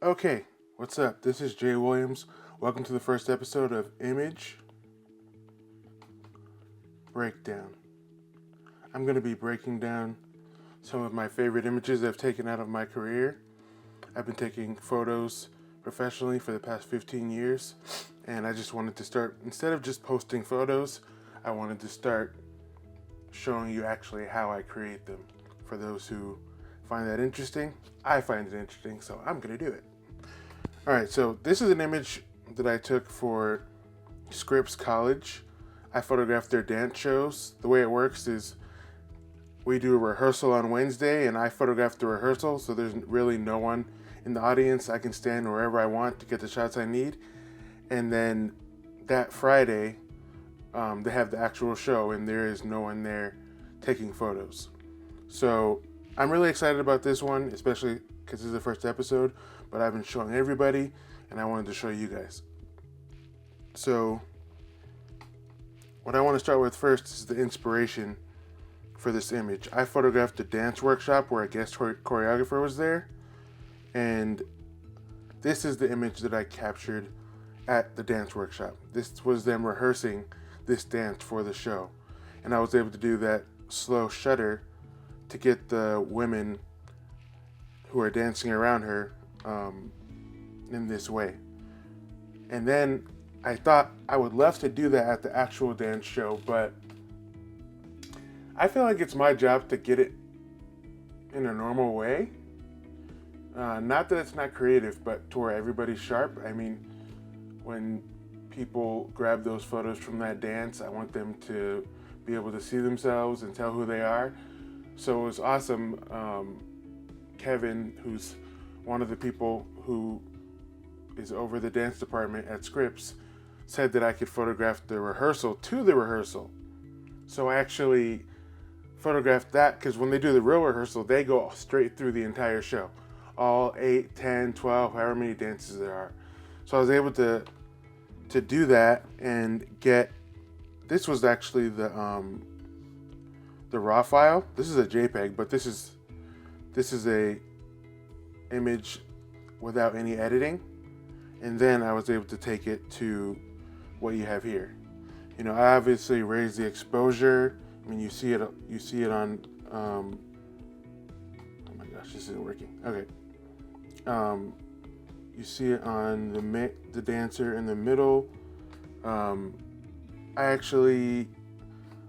Okay, what's up? This is Jay Williams. Welcome to the first episode of Image Breakdown. I'm going to be breaking down some of my favorite images I've taken out of my career. I've been taking photos professionally for the past 15 years, and I just wanted to start, instead of just posting photos, I wanted to start showing you actually how I create them. For those who find that interesting, I find it interesting, so I'm going to do it. Alright, so this is an image that I took for Scripps College. I photographed their dance shows. The way it works is we do a rehearsal on Wednesday, and I photograph the rehearsal, so there's really no one in the audience. I can stand wherever I want to get the shots I need. And then that Friday, they have the actual show, and there is no one there taking photos. So I'm really excited about this one, especially because this is the first episode, but I've been showing everybody, and I wanted to show you guys. So what I want to start with first is the inspiration for this image. I photographed a dance workshop where a guest choreographer was there, and this is the image that I captured at the dance workshop. This was them rehearsing this dance for the show, and I was able to do that slow shutter to get the women who are dancing around her in this way. And then I thought I would love to do that at the actual dance show, but I feel like it's my job to get it in a normal way. Not that it's not creative, but to where everybody's sharp. I mean, when people grab those photos from that dance, I want them to be able to see themselves and tell who they are. So it was awesome. Kevin, who's one of the people who is over the dance department at Scripps, said that I could photograph the rehearsal to the rehearsal. So I actually photographed that, because when they do the real rehearsal, they go straight through the entire show. All 8, 10, 12, however many dances there are. So I was able to do that and get, this was actually the raw file. This is a JPEG, but this is a image without any editing. And then I was able to take it to what you have here. You know, I obviously raised the exposure. I mean, you see it on, oh my gosh, this isn't working. Okay. You see it on the dancer in the middle. I actually,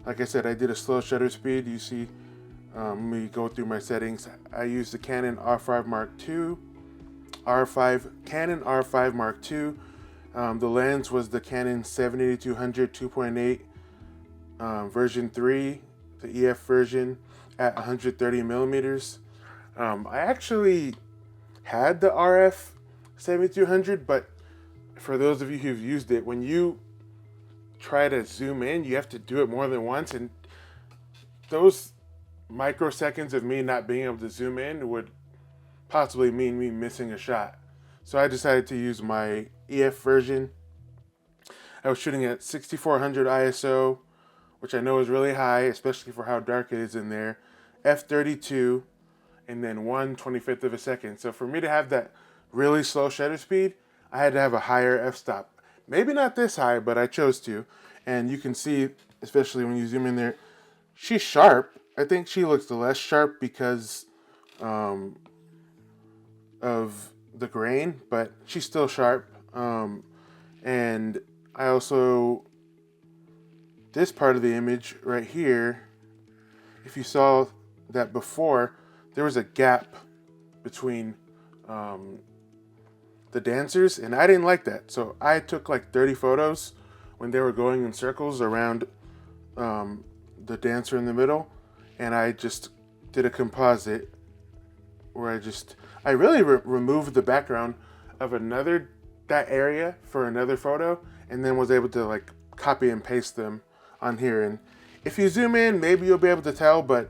like I said, I did a slow shutter speed. You see, let me go through my settings. I used the Canon R5 Mark II, Canon R5 Mark II. The lens was the Canon 7-8200 2.8 version 3, the EF version at 130 millimeters. I actually had the RF 7200, but for those of you who've used it, when you try to zoom in, you have to do it more than once, and those microseconds of me not being able to zoom in would possibly mean me missing a shot. So I decided to use my EF version. I was shooting at 6400 ISO, which I know is really high, especially for how dark it is in there, f32, and then 1/25 of a second. So for me to have that really slow shutter speed, I had to have a higher f-stop. Maybe not this high, but I chose to. And you can see, especially when you zoom in there, she's sharp. I think she looks less sharp because of the grain, but she's still sharp. And I also, this part of the image right here, if you saw that before, there was a gap between the dancers, and I didn't like that. So I took like 30 photos when they were going in circles around the dancer in the middle, and I just did a composite where I really removed the background of that area for another photo, and then was able to like copy and paste them on here. And if you zoom in, maybe you'll be able to tell, but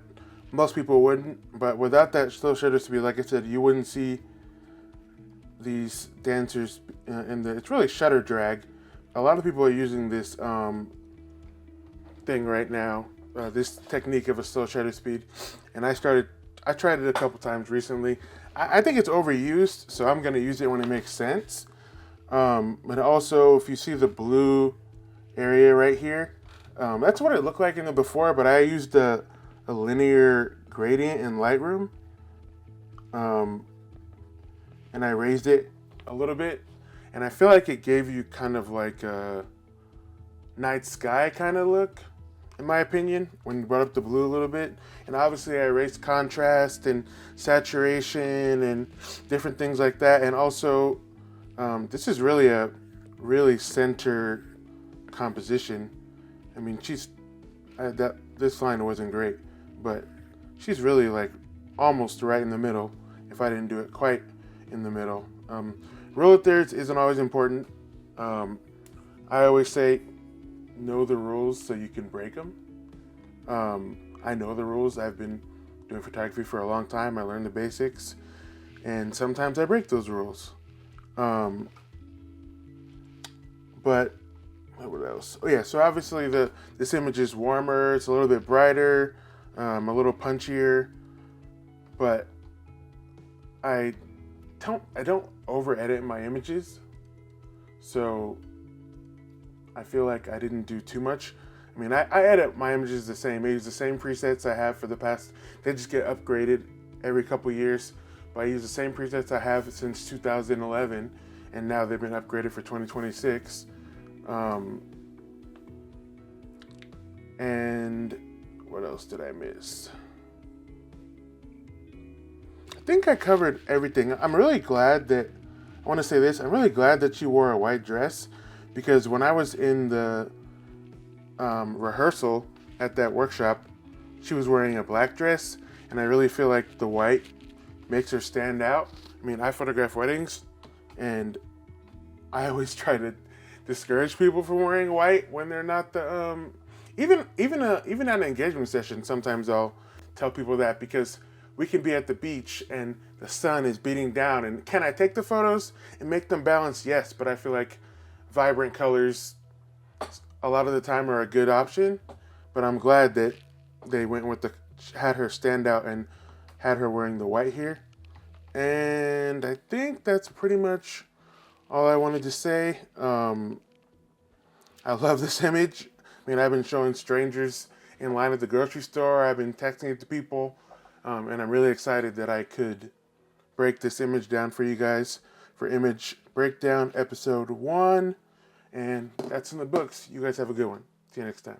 most people wouldn't. But without that slow shutter speed, like I said, you wouldn't see these dancers it's really shutter drag. A lot of people are using this thing right now, this technique of a slow shutter speed, and I tried it a couple times recently. I think it's overused, so I'm gonna use it when it makes sense. But also, if you see the blue area right here, that's what it looked like in the before, but I used a linear gradient in Lightroom, um, and I raised it a little bit, and I feel like it gave you kind of like a night sky kind of look, in my opinion, when you brought up the blue a little bit. And obviously I erased contrast and saturation and different things like that. And also, this is really a really center composition. I mean, this line wasn't great, but she's really like almost right in the middle. If I didn't do it quite in the middle, rule of thirds isn't always important. I always say know the rules so you can break them. I know the rules. I've been doing photography for a long time. I learned the basics, and sometimes I break those rules. But what else? Oh yeah, so obviously this image is warmer. It's a little bit brighter, a little punchier, but I don't over edit my images, so I feel like I didn't do too much. I mean, I edit my images the same. I use the same presets I have for the past. They just get upgraded every couple years, but I use the same presets I have since 2011, and now they've been upgraded for 2026. And what else did I miss? I think I covered everything. I'm really glad that, I want to say this, I'm really glad that you wore a white dress, because when I was in the rehearsal at that workshop, she was wearing a black dress, and I really feel like the white makes her stand out. I mean, I photograph weddings, and I always try to discourage people from wearing white when they're not the even at an engagement session. Sometimes I'll tell people that, because we can be at the beach and the sun is beating down, and can I take the photos and make them balanced? Yes, but I feel like vibrant colors a lot of the time are a good option. But I'm glad that they went with had her stand out and had her wearing the white here. And I think that's pretty much all I wanted to say. I love this image. I mean, I've been showing strangers in line at the grocery store. I've been texting it to people. And I'm really excited that I could break this image down for you guys for Image Breakdown Episode 1. And that's in the books. You guys have a good one. See you next time.